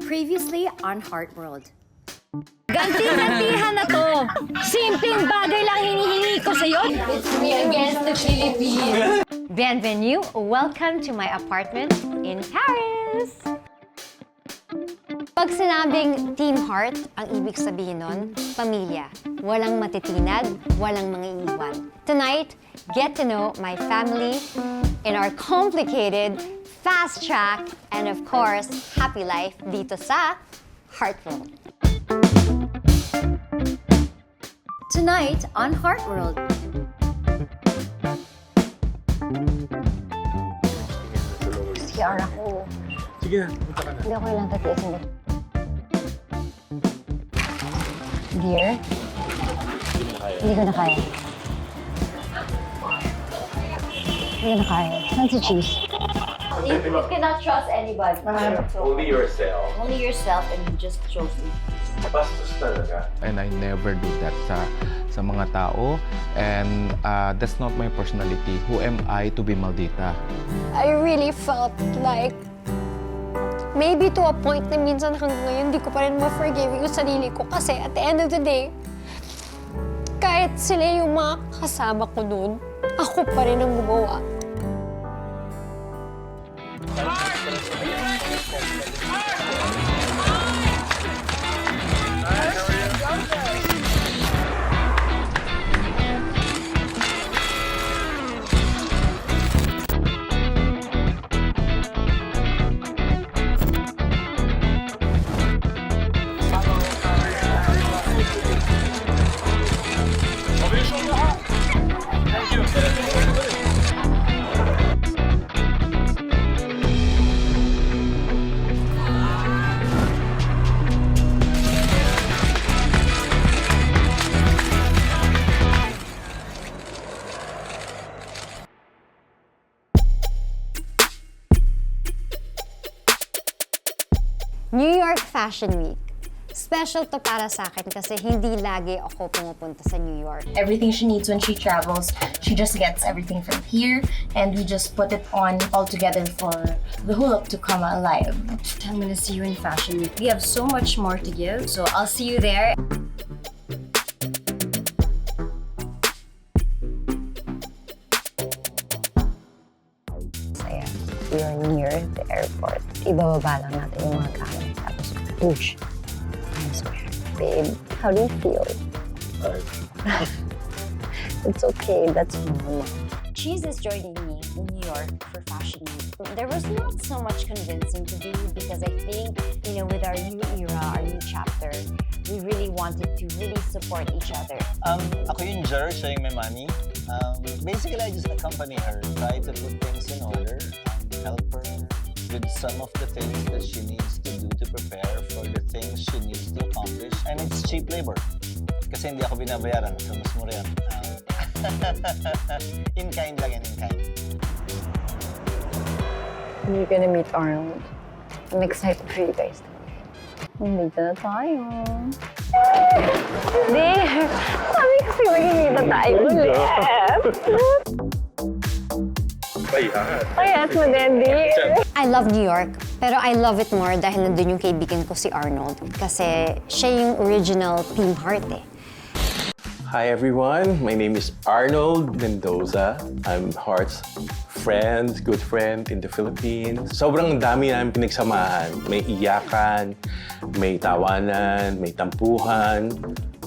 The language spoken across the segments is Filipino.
Previously on Heart World. Ganti-gantihan na to! Simpleng bagay lang hinihingi ko sa'yo! It's me against the Philippines! Bienvenue! Welcome to my apartment in Paris! Pag sinabing Team Heart, ang ibig sabihin nun, pamilya. Walang matitinag, walang mga iiwan. Tonight, get to know my family in our complicated, fast track, and of course, happy life dito sa Heart World. Tonight on Heart World. CR ako. Sige na, punta ka na. Hindi ako lang tatiisin mo. Dear? Hindi ko na kaya. Hindi ko na kaya. Saan si Cheese? You cannot trust anybody. Only yourself. Only yourself, and you just chose it. Bastos talaga. And I never do that sa mga tao. And that's not my personality. Who am I to be maldita? I really felt like maybe to a point na minsan hanggang ngayon hindi ko pa rin ma-forgive yung sarili ko kasi at the end of the day, kahit sila yung mga kasama ko noon, ako pa rin ang gumawa. New York Fashion Week. Special to para sa akin kasi hindi lagi ako pumupunta sa New York. Everything she needs when she travels, she just gets everything from here, and we just put it on all together for the whole look to come alive. I'm gonna see you in Fashion Week. We have so much more to give, so I'll see you there. Saya, we are near the airport. Ibababa lang natin yung mga gamit. Tapos, push. Times Square. Babe, how do you feel? It's okay, that's normal. Cheese is joining me in New York for Fashion Week. There was not so much convincing to do because I think, with our new era, our new chapter, we really wanted to really support each other. Ako yung juror, siya yung may money. Basically, I just accompany her, try to put things in order, help her with some of the things that she needs to do to prepare for the things she needs to accomplish. And it's cheap labor. Kasi hindi ako binabayaran, so mas mura yan. In kind lang yan, in kind. You're gonna meet Arnold. I'm excited for you guys. Nandito na tayo. Hindi! Sabi kasi magkikita tayo ulit. Payat mo, Daddy. I love New York, pero I love it more dahil nandun yung kaibigan ko si Arnold. Kasi siya yung original Team Heart eh. Hi everyone, my name is Arnold Mendoza. I'm Heart's friend, good friend in the Philippines. Sobrang dami namin pinagsamahan. May iyakan, may tawanan, may tampuhan.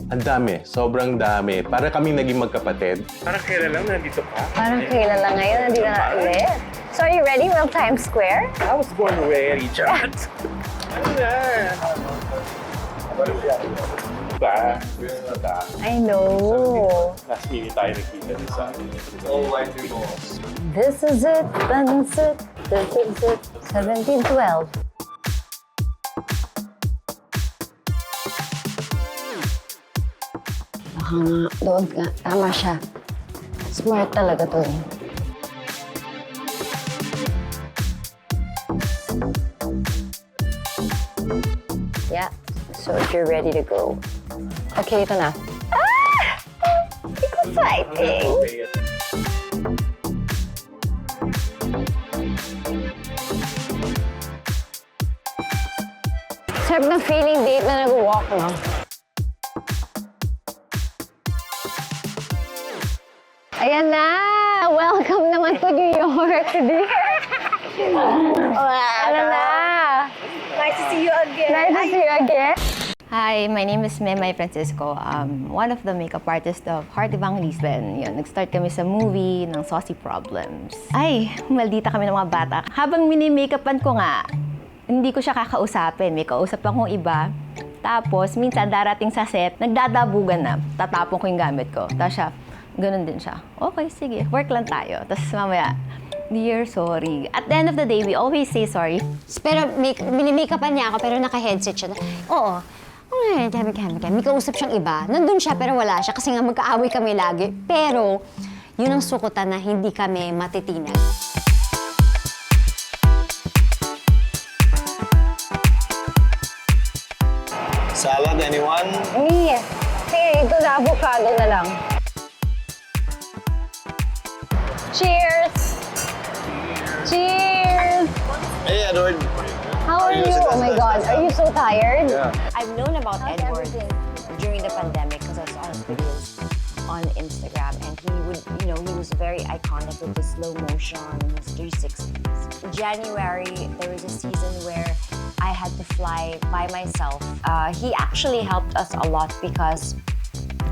Ang dami, sobrang dami. Para kaming naging magkapatid. Parang kailan lang nandito ka? Parang kailan lang ngayon, nandito na ulit. So are you ready? Well, Times Square? I was born ready, chat. Ano na? Diba? I know. Last minute tayo nakita din sa atin. All white people. This is it, that's it, this is it. 1712. Baka nga, doon nga. Tama siya. Smart talaga to eh. Yeah, so if you're ready to go. Okay, ito na. Ah! Exciting! Sarap na feeling date na nag-walk, no? Ayan na! Welcome naman to New York, dear! Ano na? Nice to see you again. Nice to see you again. Hi, my name is Memay Francisco. One of the makeup artists of Heart Evangelista. Yun, nag-start kami sa movie ng Saucy Problems. Ay, maldita kami ng mga bata. Habang mini-makeupan ko nga, hindi ko siya kakausapin. May kausap akong iba. Tapos, minsan darating sa set, nagdadabugan na. Tatapon ko yung gamit ko. Tapos siya, ganun din siya. Okay, sige, work lang tayo. Tapos mamaya, dear, sorry. At the end of the day, we always say sorry. Pero mini-makeupan niya ako, pero naka-headset siya. Oo. May kausap siyang iba. Nandun siya, pero wala siya. Kasi nga magkaaway kami lagi. Pero, yun ang sukutan na hindi kami matitinan. Salad, anyone? Sige, ito na avocado na lang. Cheers! Cheers! Hey, Edward. How are you? Oh my God, are you so tired? Yeah. I've known about Edward during the pandemic because I saw his videos on Instagram, and he would, he was very iconic with his slow motion and his 360s. January, there was a season where I had to fly by myself. He actually helped us a lot because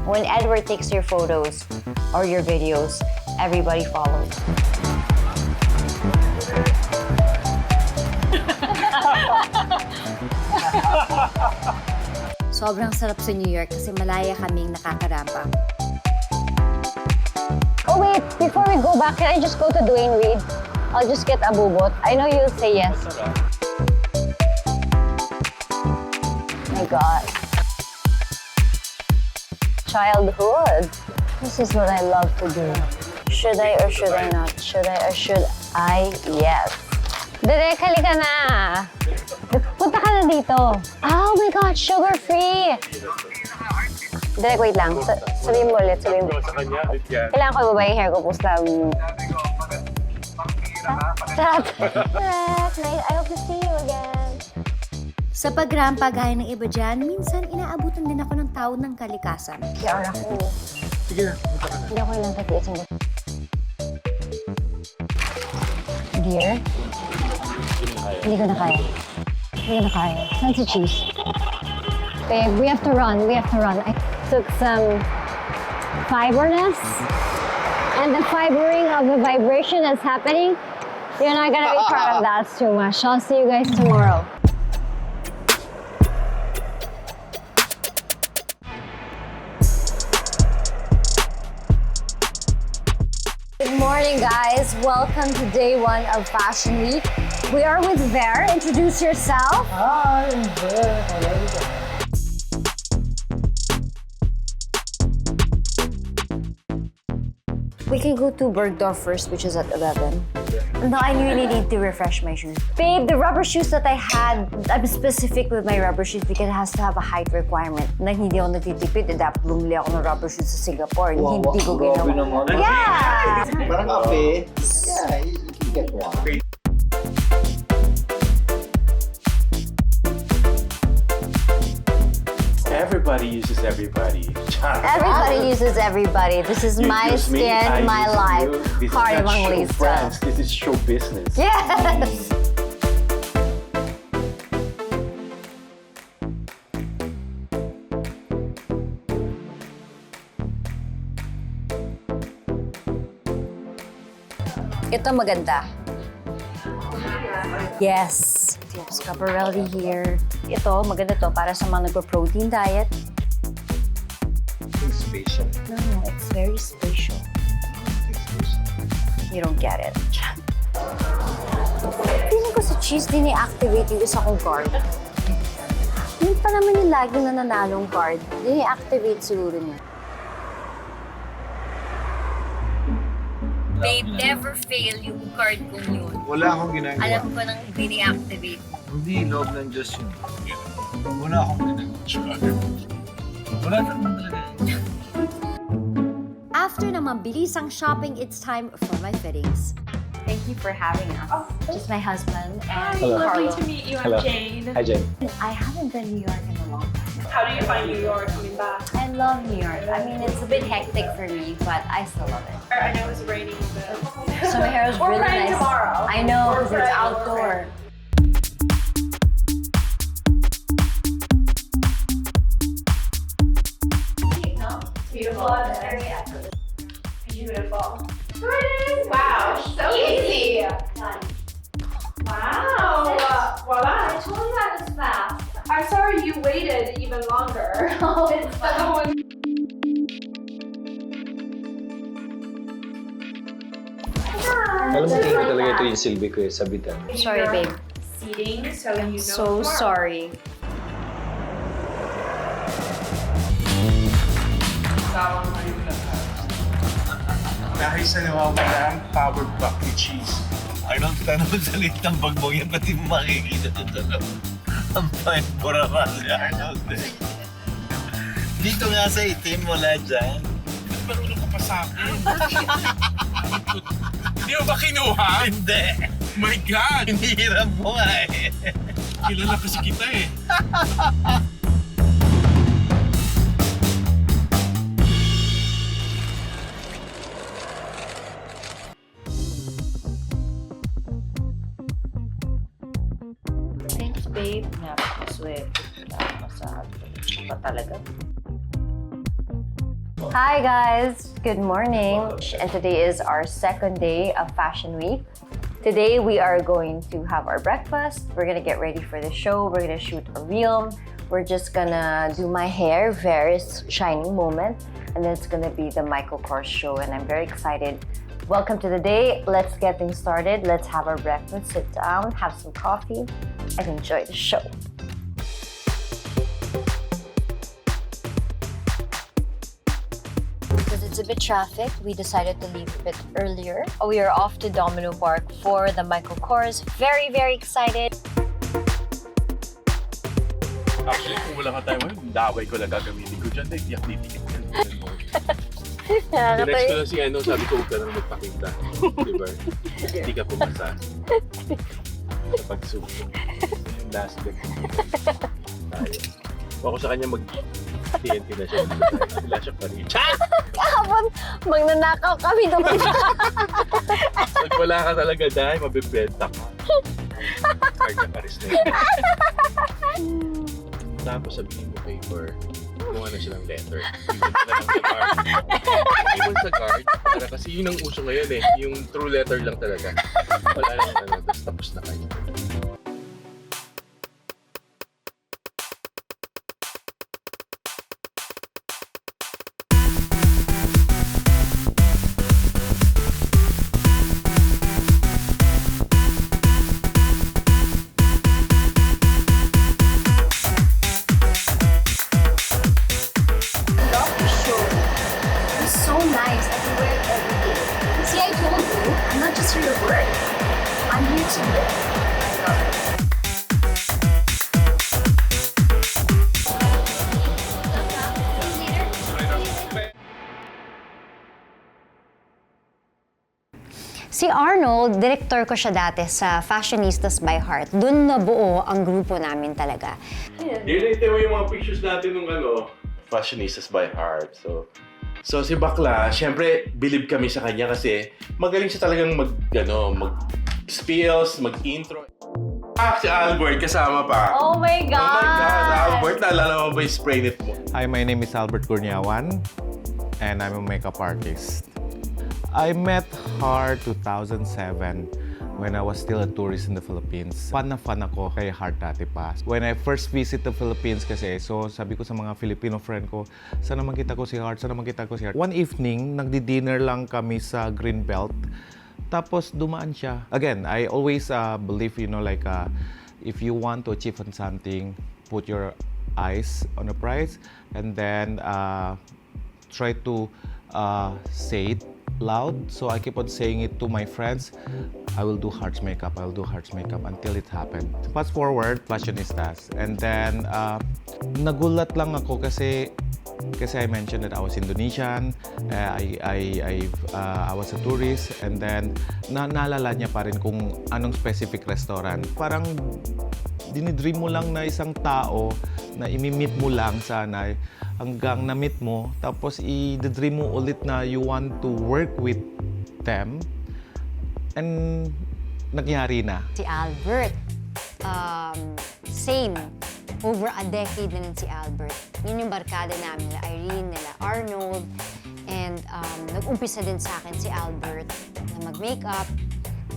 when Edward takes your photos or your videos, everybody follows. Sobrang sarap sa New York kasi malaya kaming nakakarampa. Oh wait, before we go back, can I just go to Dwayne Reed? I'll just get a bubot. I know you'll say yes. My God. Childhood. This is what I love to do. Should I or should I not? Should I or should I? Yes. Direk, halika na. Punta ka na dito. Oh my God, sugar-free. Direk, wait lang. Sabihin mo ulit, sabihin mo. Kailangan ko ibaba yung hair ko. Pusta. Direk, I hope to see you again. Sa pagrampa gaya ng iba dyan, minsan inaabutan din ako ng tawag ng kalikasan. Kaya ako. Sige, punta ka na. Hindi ako ilang tatiisin ko. Dear? Hindi ko na kaya. Hindi ko na kaya. Saan si Cheese? Babe, we have to run. We have to run. I took some fiberness and the fibering of the vibration that's happening. You're not gonna be proud of that. It's too much. I'll see you guys tomorrow. Good morning, guys. Welcome to day one of Fashion Week. We are with Ver. Introduce yourself. Hi, I'm Ver. Hello. We can go to Bergdorf first, which is at 11. No, I really need to refresh my shoes. Babe, the rubber shoes that I had, I'm specific with my rubber shoes because it has to have a height requirement. Na hindi ako natitipid, dapat bumili ako ng rubber shoes sa Singapore. Hindi ko ginawa. Yeah! Parang kape. Yeah, you can get one. Everybody uses everybody. Everybody uses everybody. This is You my use me, skin, I my use life. you. This Heart is not show Evangelista. brands, this is show business. Yes! Ito maganda. Yes. We have Scaparelli here. Ito, maganda to para sa mga nagpo-protein diet. Spatial. No, it's very spatial. You don't get it. Feeling ko sa cheese din i-activate yung isa kong card. Hindi pa naman yung lagi nananalong card. Din i-activate siguro niya. Babe, never fail yung card kong yun. Wala akong ginagawa. Alam ko nang bini-activate. Hindi, loob ng Diyos yun. Wala akong ginagawa. Wala naman talaga. After ng mabilisang shopping, it's time for my fittings. Thank you for having us. Just my husband and Hello. Carlo. meet you. Hello. Hi, Jen. I haven't been New York in a long time. How do you find New York coming back? I love New York. I mean, it's a bit hectic for me, but I still love it. I know it's raining, but So my hair is We're really praying nice. tomorrow. I know, We're because it's praying, we're outdoor. beautiful. Beautiful. Wow, so easy. Wow. Voila. I told you I was fast. I'm sorry you waited even longer. Oh, it's fine. Alam mo, tingin ko talaga ito yung silbi ko sa bitan. Sorry, babe. Seating, so you know. So sorry. Dahil sa nawawalang powered back ni cheese. Arnold, paano magsalit ng bagbong yan? Pati mo makikita ito talaga. Ang fine buraran ni Arnold. Dito nga sa itim, wala dyan. Marunong ka pa sa akin. Di mo ba kinuha? Hindi. My God! Hinihiram mo nga eh. Kilala kasi kita eh. Thanks, babe. Napakaswerte. Napakasahal. Pa talaga. Hi guys, good morning. And today is our second day of Fashion Week. Today we are going to have our breakfast. We're gonna get ready for the show. We're gonna shoot a reel. We're just gonna do my hair, very shining moment. And then it's gonna be the Michael Kors show and I'm very excited. Welcome to the day. Let's get things started. Let's have our breakfast, sit down, have some coffee, and enjoy the show. Because it's a bit traffic, we decided to leave a bit earlier. We are off to Domino Park for the Michael Kors. Very, very excited. Actually, kung wala ka tayo ngayon, daway ko lang gagamitin ko dyan. Dahil tiyak titikit ka. Dinext ko lang si ano, sabi ko huwag ka nang magpakita. Diba? Hindi ka pumasa. Sa pag-zoom. Last bit. Tayo. Kung ako sa kanya mag-TNT na siya. Wala siya pa rin. Kahapon, magnanakaw kami doon. Pag wala ka talaga dahil, mabibenta ka. Card na paris na yun. Tapos sabihin mo kay Cor, gumawa na siya ng letter. Iwan sa card. Para kasi yun ang uso ngayon eh. Yung true letter lang talaga. Wala lang ano, tapos na kayo. So nice. I can wear it every day. See, I told you, I'm not just here to work. I'm here to live. I love it. Si Arnold, director ko siya dati sa Fashionistas by Heart. Doon nabuo ang grupo namin talaga. Dinite mo yung mga pictures natin nung ano, Fashionistas by Heart. So si Bakla, syempre, believe kami sa kanya kasi magaling siya talagang mag-spills, mag-intro. Si Albert, kasama pa. Oh my God! Oh my God, Albert, naalala mo ba yung spray net mo? Hi, my name is Albert Gurniawan, and I'm a makeup artist. I met Heart 2007 when I was still a tourist in the Philippines. Fan na fan ako kay Heart dati pa. When I first visit the Philippines kasi, so sabi ko sa mga Filipino friend ko, sana makita ko si Heart, sana makita ko si Heart. One evening, nagdi-dinner lang kami sa Greenbelt. Tapos dumaan siya. Again, I always believe, if you want to achieve on something, put your eyes on the prize and then try to say it loud. So I keep on saying it to my friends. I will do Heart's makeup. I will do Heart's makeup until it happened. Fast forward, Fashionistas. And then, nagulat lang ako kasi Kasi I mentioned that I was Indonesian, I was a tourist, and then naalala niya pa rin kung anong specific restaurant. Parang dinidream mo lang na isang tao na imi-meet mo lang sana hanggang na-meet mo, tapos i-dream mo ulit na you want to work with them, and nagyari na. Si Albert, same. Over a decade na rin si Albert. Yun yung barkada namin, nila Irene, nila Arnold. And nag-umpisa din sa akin si Albert na mag-makeup.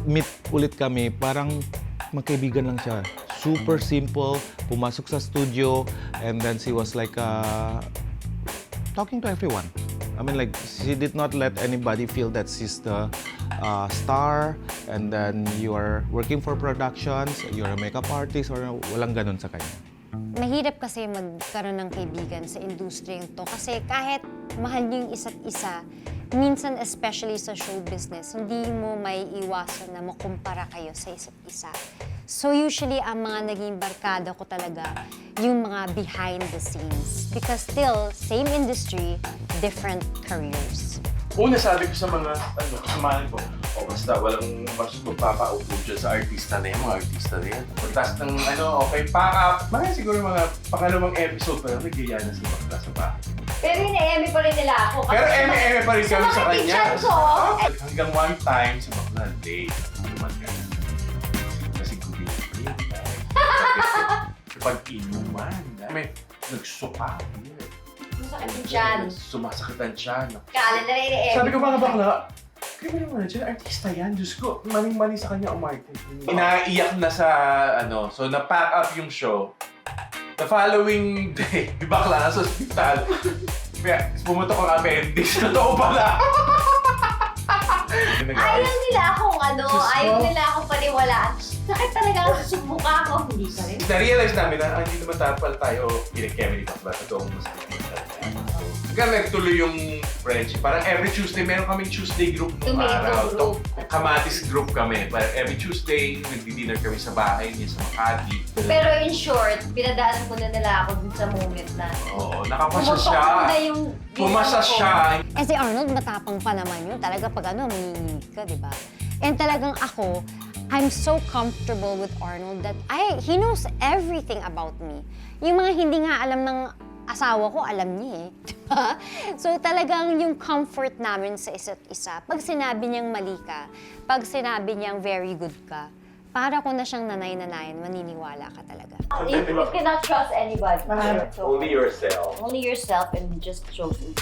Meet ulit kami, parang magkaibigan lang siya. Super simple, pumasok sa studio, and then she was like talking to everyone. I mean, like, she did not let anybody feel that she's the star, and then you are working for productions, you're a makeup artist, or walang ganun sa kanya. Mahirap kasi magkaroon ng kaibigan sa industriyang to kasi kahit mahal niyo yung isa't isa, minsan especially sa show business, hindi mo may iwasan na makumpara kayo sa isa't isa. So usually, ang mga naging barkada ko talaga, yung mga behind the scenes. Because still, same industry, different careers. Una sabi ko sa mga kasamahan ko, basta walang magpapaupo dyan sa artista na yan, mga artista na yan. Pagtas ng okay, pack up. Mga siguro mga pangalawang episode pa lang, nagyaya na si Bakla sa bahay. Pero ina-eme pa rin nila ako. Pero eme pa rin kami sa kanya. chance, oh. Hanggang one time, si Bakla, late. Naman ka na. Kasi gumili. Pag-inuman. May nagsuka. Sumasakit yung tiyan. Sumasakit ang tiyan. Kala na rin ina-eme. Sabi ko mga bakla, kaya naman dyan, artista yan. Diyos ko, maning-mani sa kanya umarte. Inaiyak na sa, so na-pack up yung show. The following day, bakla na sa hospital. Kaya pumutok ang appendix. Totoo pala. Ayaw nila akong ayaw nila akong paniwalaan. Sakit talaga ang susubuka ako. Hindi pa rin. Na-realize namin na hindi naman tapal tayo pinag-chemistry pa ba? Totoong masakit. Hanggang nagtuloy yung friendship. Parang every Tuesday, meron kaming Tuesday group ng araw. Kamatis group kami. Parang every Tuesday, nagdi-dinner kami sa bahay niya sa Makati. Pero in short, pinadaanan ko na nila ako dun sa moment na Oo, nakapasa siya. Pumasa siya. Eh si Arnold, matapang pa naman yun. Talaga pag manginginig ka, di ba? And talagang ako, I'm so comfortable with Arnold that he knows everything about me. Yung mga hindi nga alam ng asawa ko, alam niya eh. Diba? So talagang yung comfort namin sa isa't isa, pag sinabi niyang mali ka, pag sinabi niyang very good ka, para ko na siyang nanay-nanayan, maniniwala ka talaga. You cannot trust anybody. Only yourself. Only yourself and just show me.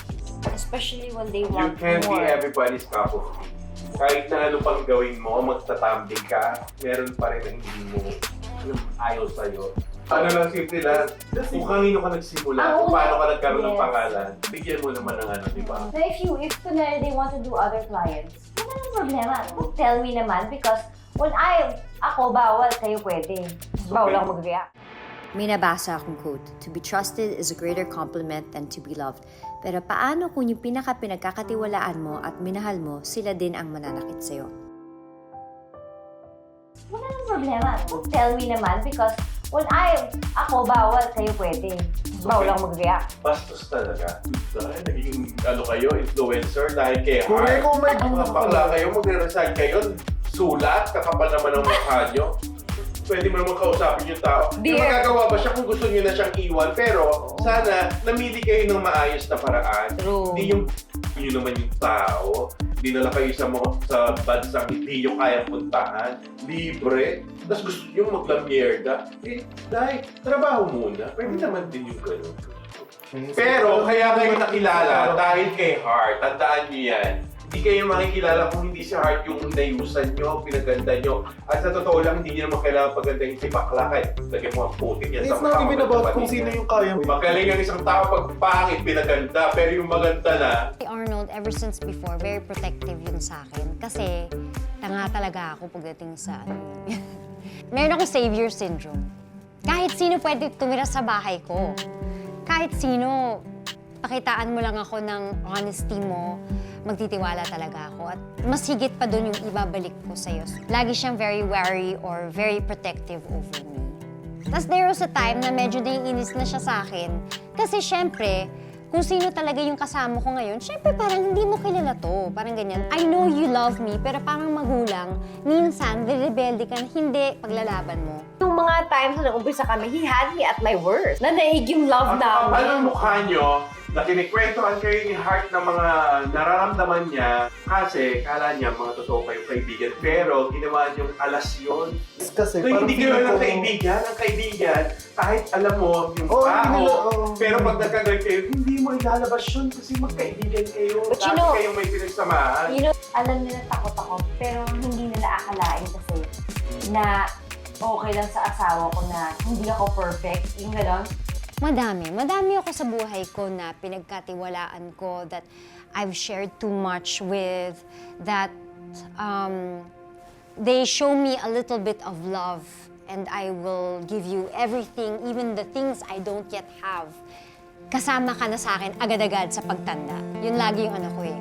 Especially when they want You can't more. be everybody's cup of tea. Kahit na ano pang gawin mo, magtatambing ka, meron pa rin na hindi mo ayaw sa'yo. Ano lang, simple lang. Kung kanino ka nagsimula, kung paano ka nagkaroon ng pangalan, bigyan mo naman ng di ba? So if kunwari they want to do other clients, wala nang problema. Tell me naman because when ako bawal, kayo pwede. Bawal lang mag-react. May nabasa akong quote, "To be trusted is a greater compliment than to be loved." Pero paano kung yung pinagkakatiwalaan mo at minahal mo, sila din ang mananakit sa'yo? Wala nang problema. Tell me naman because when ako bawal, kayo pwede. Bawal lang mag-react. Bastos talaga. Dahil naging kayo, influencer dahil kay Heart. Correct, oh my God. Mga bakla kayo, magre-resign kayo, sulat, kakapal naman ang mukha nyo. Pwede mo naman kausapin yung tao. Magagawa ba siya kung gusto niyo na siyang iwan? Pero sana namili kayo ng maayos na paraan. True. Hindi yung yun naman yung tao. Dinala kayo sa bansang hindi nyo kayang puntahan. Libre. Tapos gusto nyo maglamyerda. Dahil trabaho muna. Pwede naman din yung gano'n. Pero kaya kayo nakilala dahil kay Heart. Tandaan nyo yan. Hindi kayo makikilala kung hindi si Heart yung nayusan nyo, pinaganda nyo. At sa totoo lang, hindi nyo naman kailangan pagandahin si Bakla kahit lagyan mo ang putik yan sa It's not even about kung sino yung kaya mo. Magaling ang isang tao pag pangit, pinaganda. Pero yung maganda na, Si Arnold, ever since before, very protective yun sa akin. Kasi tanga talaga ako pagdating sa Meron akong savior syndrome. Kahit sino pwede tumira sa bahay ko. Kahit sino, pakitaan mo lang ako ng honesty mo, magtitiwala talaga ako. At mas higit pa doon yung ibabalik ko sa'yo. Lagi siyang very wary or very protective over me. Tapos there was a time na medyo naiinis na siya sa akin. Kasi syempre, kung sino talaga yung kasama ko ngayon, syempre parang hindi mo kilala to. Parang ganyan. I know you love me, pero parang magulang, minsan, rebelde ka na hindi paglalaban mo. Yung mga times na nag-umpisa kami, he had me at my worst. Nanahig yung love Ang kapal namin. ng mukha nyo na kinikwentuhan kayo ni Heart ng mga nararamdaman niya kasi kala niya mga totoo kayong kaibigan pero ginawa niyong alasyon. Kasi So, hindi kayo ng kaibigan. Ang kaibigan, kahit alam mo yung pero pag nagkagalit kayo, hindi mo ilalabas yun kasi magkaibigan kayo. But Dati kayong may pinagsamahan. Alam nila takot ako, pero hindi nila akalain kasi na okay lang sa asawa ko na hindi ako perfect. Yung gano'n. Madami ako sa buhay ko na pinagkatiwalaan ko that I've shared too much with, that they show me a little bit of love and I will give you everything, even the things I don't yet have. Kasama ka na sa akin agad-agad sa pagtanda. Yun lagi yung ano ko eh.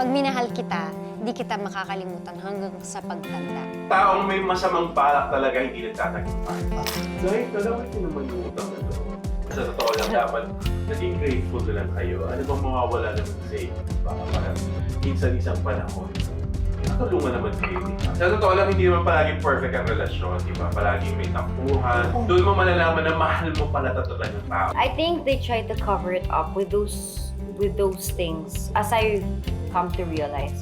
Pag minahal kita, di kita makakalimutan hanggang sa pagtanda. Taong may masamang balak talaga hindi nagtatagumpay. Dahil talaga ito naman yung utang na to. Sa totoo lang, dapat naging grateful na lang kayo. Ano bang mawawala naman sa inyo? Baka parang minsan isang panahon. Natulungan naman kayo. Sa totoo lang, hindi naman palaging perfect ang relasyon, di ba? Palaging may tampuhan. Doon mo malalaman na mahal mo pala talaga ng tao. I think they try to cover it up with those things, as I come to realize.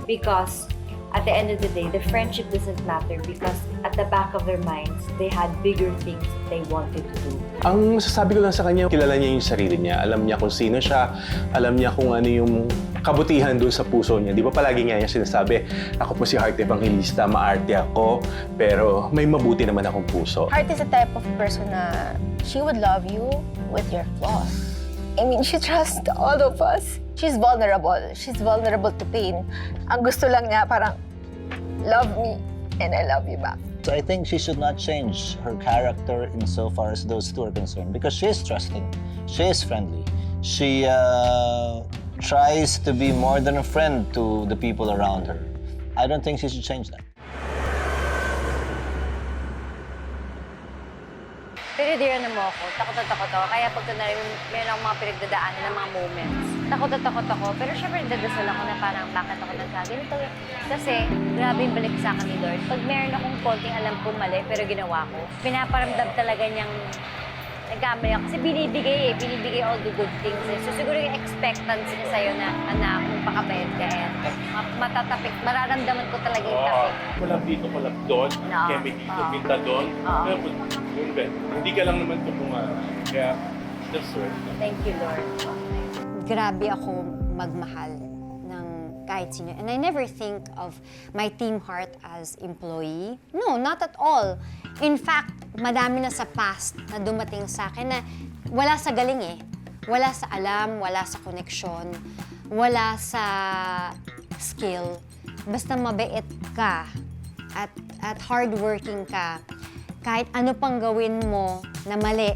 Because at the end of the day, the friendship doesn't matter because at the back of their minds, they had bigger things that they wanted to do. Ang masasabi ko lang sa kanya, kilala niya yung sarili niya. Alam niya kung sino siya. Alam niya kung ano yung kabutihan doon sa puso niya. Di ba palagi nga niya sinasabi, ako po si Heart Evangelista, maarte ako, pero may mabuti naman akong puso. Heart is the type of person na she would love you with your flaws. I mean, she trusts all of us. She's vulnerable. She's vulnerable to pain. Ang gusto lang niya parang, love me and I love you back. So I think she should not change her character insofar as those two are concerned because she is trusting, she is friendly. She tries to be more than a friend to the people around her. I don't think she should change that. Pero dear na mo ako, takot ako. Kaya pag meron akong mga pinagdadaanan ng mga moments, takot ako. Pero syempre, dadasal ako na parang bakit ako nagkaganito. Kasi grabe yung balik sa akin ni Lord. Pag meron akong konting alam kong mali, pero ginawa ko, pinaparamdam talaga niyang nagkamali ako. Kasi binibigay all the good things. So siguro yung expectancy niya sa'yo na, anak, kung pakabait ka matatapik, mararamdaman ko talaga yung tapik. Walang dito, walang doon. No. Kaya may dito, minta doon. Pero hindi ka lang naman tumunga. Kaya, deserve na. Thank you, Lord. Grabe ako magmahal ng kahit sino. And I never think of my Team Heart as employee. No, not at all. In fact, madami na sa past na dumating sa akin na wala sa galing eh. Wala sa alam, wala sa koneksyon, wala sa skill. Basta mabait ka at hardworking ka, kahit ano pang gawin mo na mali,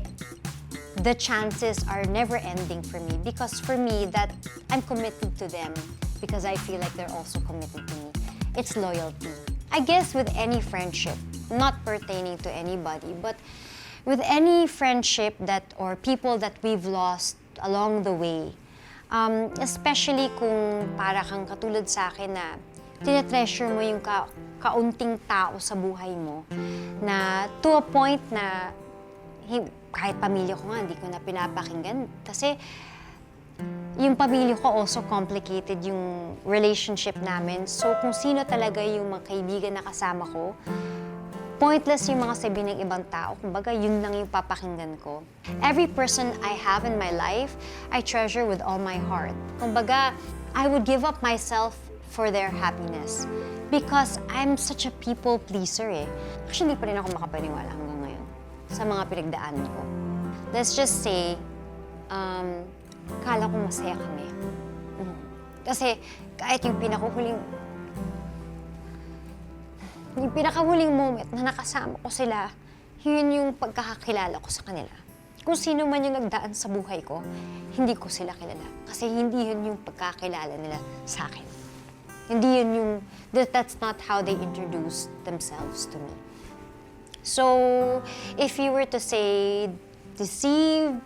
the chances are never ending for me because for me that I'm committed to them because I feel like they're also committed to me. It's loyalty. I guess with any friendship, not pertaining to anybody, but with any friendship that or people that we've lost along the way, especially kung para kang katulad sa akin na tinetreasure mo yung kaunting tao sa buhay mo na to a point na kahit pamilya ko nga, hindi ko na pinapakinggan. Kasi yung pamilya ko also complicated yung relationship namin. So kung sino talaga yung mga kaibigan na kasama ko, pointless yung mga sabi ng ibang tao. Kumbaga, yun lang yung papakinggan ko. Every person I have in my life, I treasure with all my heart. Kumbaga, I would give up myself for their happiness. Because I'm such a people pleaser eh. Actually, hindi pa rin ako makapaniwala hanggang ngayon sa mga pinagdaanan ko. Let's just say, kala ko masaya kami. Kasi kahit yung pinakahuling moment na nakasama ko sila, yun yung pagkakakilala ko sa kanila. Kung sino man yung nagdaan sa buhay ko, hindi ko sila kilala. Kasi hindi yun yung pagkakilala nila sa akin. Hindi yun yung, that's not how they introduced themselves to me. So, if you were to say, deceived,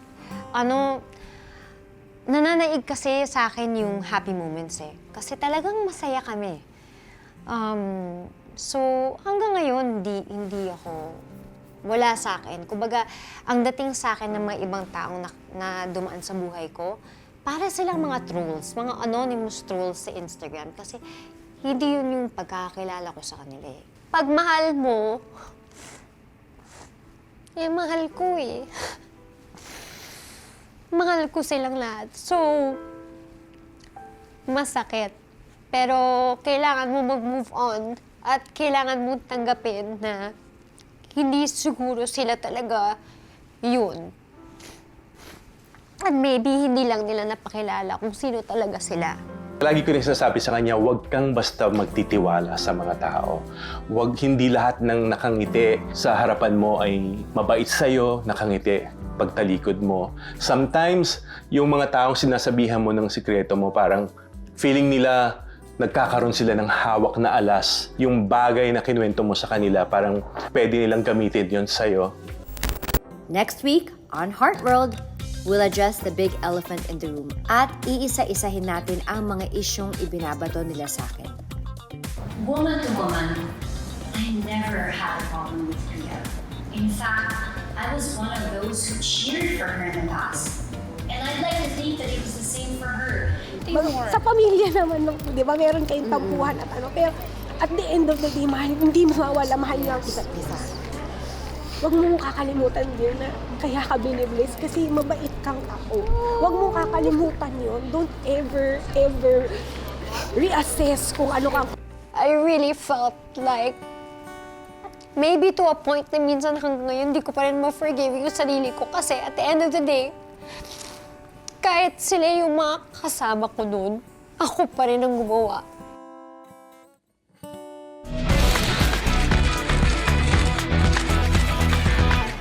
nananaig kasi sa akin yung happy moments eh. Kasi talagang masaya kami. So, hanggang ngayon, hindi ako, wala sa akin. Kumbaga, ang dating sa akin ng mga ibang taong na dumaan sa buhay ko, para silang mga trolls, mga anonymous trolls sa Instagram. Kasi hindi yun yung pagkakakilala ko sa kanila eh. Pag mahal mo, mahal ko eh. Mahal ko silang lahat. So, masakit. Pero kailangan mo mag-move on at kailangan mo tanggapin na hindi siguro sila talaga yun. At maybe hindi lang nila napakilala kung sino talaga sila. Lagi ko rin sinasabi sa kanya, huwag kang basta magtitiwala sa mga tao. Hindi lahat ng nakangiti sa harapan mo ay mabait sa'yo, nakangiti pagtalikod mo. Sometimes, yung mga taong sinasabihan mo ng sikreto mo, parang feeling nila nagkakaroon sila ng hawak na alas. Yung bagay na kinuwento mo sa kanila, parang pwede nilang gamitin yun sa'yo. Next week on Heart World, we'll address the big elephant in the room at iisa-isahin natin ang mga isyong ibinabato nila sa akin. Woman to woman, I never had a problem with Priya. In fact, I was one of those who cheered for her in the past. And I'd like to think that it was the same for her. Sa pamilya naman, di ba, meron kayong tampuhan at ano, pero at the end of the day, hindi mawawala, mahal niyo ang isa't isa. Huwag mong kakalimutan din na kaya ka binibless kasi mabait kang tao. Huwag mong kakalimutan yun. Don't ever reassess kung ano kang... I really felt like maybe to a point na minsan hanggang ngayon, hindi ko pa rin ma-forgive yung sarili ko kasi at the end of the day, kahit sila yung mga kasama ko noon, ako pa rin ang gumawa.